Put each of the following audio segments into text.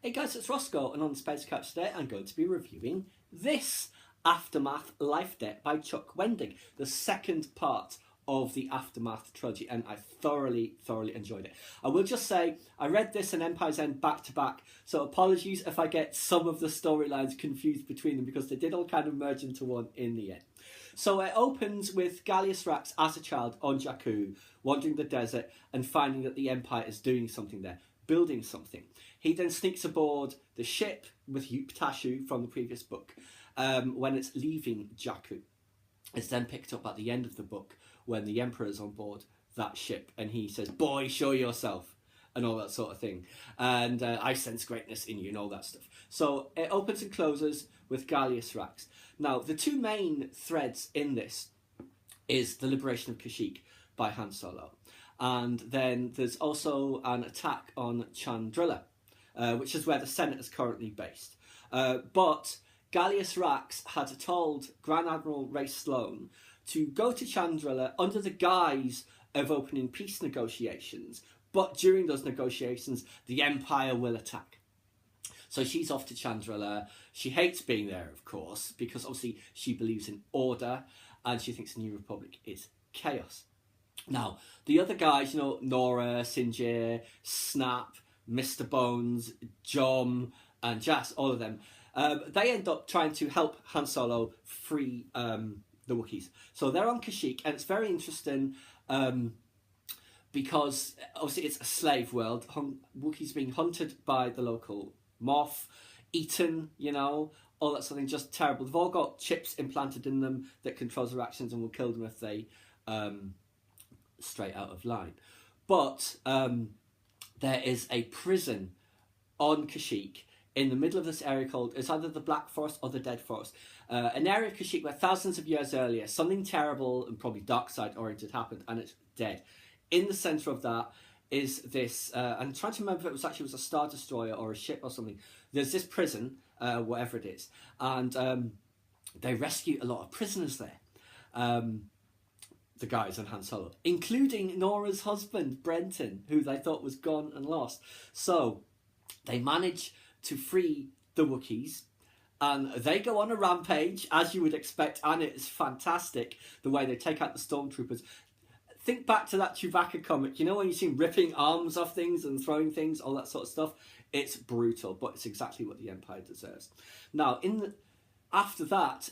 Hey guys, it's Roscoe, and on the Space Couch today I'm going to be reviewing this Aftermath Life Debt by Chuck Wendig, the second part of the Aftermath trilogy, and I thoroughly enjoyed it. I will just say, I read this and Empire's End back to back, so apologies if I get some of the storylines confused between them, because they did all kind of merge into one in the end. So it opens with Gallius Rax as a child on Jakku, wandering the desert and finding that the Empire is doing something there, building something. He then sneaks aboard the ship with Tashu from the previous book when it's leaving Jakku. It's then picked up at the end of the book when the Emperor is on board that ship and he says, "Boy, show yourself," and all that sort of thing. And I sense greatness in you and all that stuff. So it opens and closes with Gallius Rax. Now, the two main threads in this is the liberation of Kashyyyk by Han Solo. And then there's also an attack on Chandrila, which is where the Senate is currently based. But Gallius Rax had told Grand Admiral Rae Sloane to go to Chandrila under the guise of opening peace negotiations, but during those negotiations, the Empire will attack. So she's off to Chandrila. She hates being there, of course, because obviously she believes in order, and she thinks the New Republic is chaos. Now, the other guys, you know, Nora, Sinjir, Snap, Mr. Bones, Jom, and Jas, all of them, they end up trying to help Han Solo free the Wookiees. So they're on Kashyyyk, and it's very interesting because obviously it's a slave world. Wookiees being hunted by the local moth, eaten, you know, all that sort of thing, just terrible. They've all got chips implanted in them that controls their actions and will kill them if they stray out of line. But there is a prison on Kashyyyk in the middle of this area called, it's either the Black Forest or the Dead Forest, an area of Kashyyyk where thousands of years earlier something terrible and probably dark side oriented happened, and it's dead. In the centre of that is this, I'm trying to remember if it was a Star Destroyer or a ship or something. There's this prison, whatever it is, and they rescue a lot of prisoners there. The guys on Han Solo, including Nora's husband, Brenton, who they thought was gone and lost. So they manage to free the Wookiees, and they go on a rampage, as you would expect, and it's fantastic the way they take out the stormtroopers. Think back to that Chewbacca comic, you know, when you see him ripping arms off things and throwing things, all that sort of stuff. It's brutal, but it's exactly what the Empire deserves. Now, after that,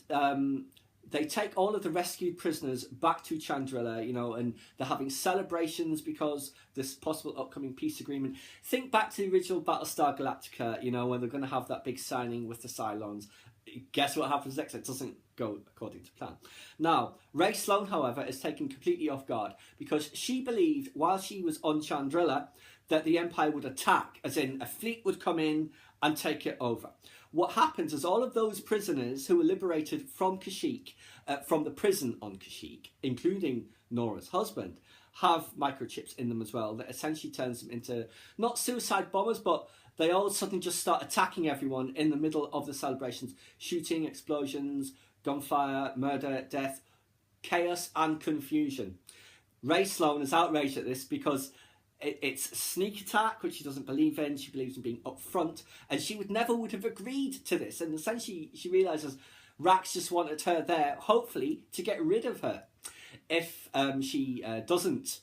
they take all of the rescued prisoners back to Chandrila, you know, and they're having celebrations because this possible upcoming peace agreement. Think back to the original Battlestar Galactica, you know, when they're going to have that big signing with the Cylons. Guess what happens next? It doesn't go according to plan. Now, Rae Sloane, however, is taken completely off guard because she believed, while she was on Chandrila, that the Empire would attack, as in a fleet would come in and take it over. What happens is all of those prisoners who were liberated from Kashyyyk, from the prison on Kashyyyk, including Nora's husband, have microchips in them as well that essentially turns them into, not suicide bombers, but they all suddenly just start attacking everyone in the middle of the celebrations. Shooting, explosions, gunfire, murder, death, chaos and confusion. Rae Sloane is outraged at this because it's a sneak attack, which she doesn't believe in. She believes in being upfront, and she would have agreed to this. And essentially, she realises Rax just wanted her there, hopefully, to get rid of her. If she doesn't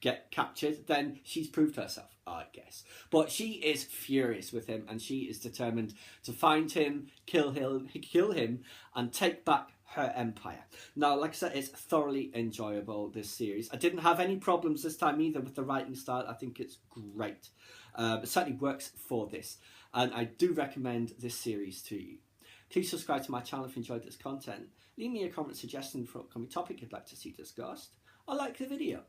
get captured, then she's proved herself, I guess. But she is furious with him, and she is determined to find him, kill him, and take back her empire. Now, like I said, it's thoroughly enjoyable, this series. I didn't have any problems this time either with the writing style. I think it's great. It certainly works for this, and I do recommend this series to you. Please subscribe to my channel if you enjoyed this content. Leave me a comment suggestion for an upcoming topic you'd like to see discussed, or like the video.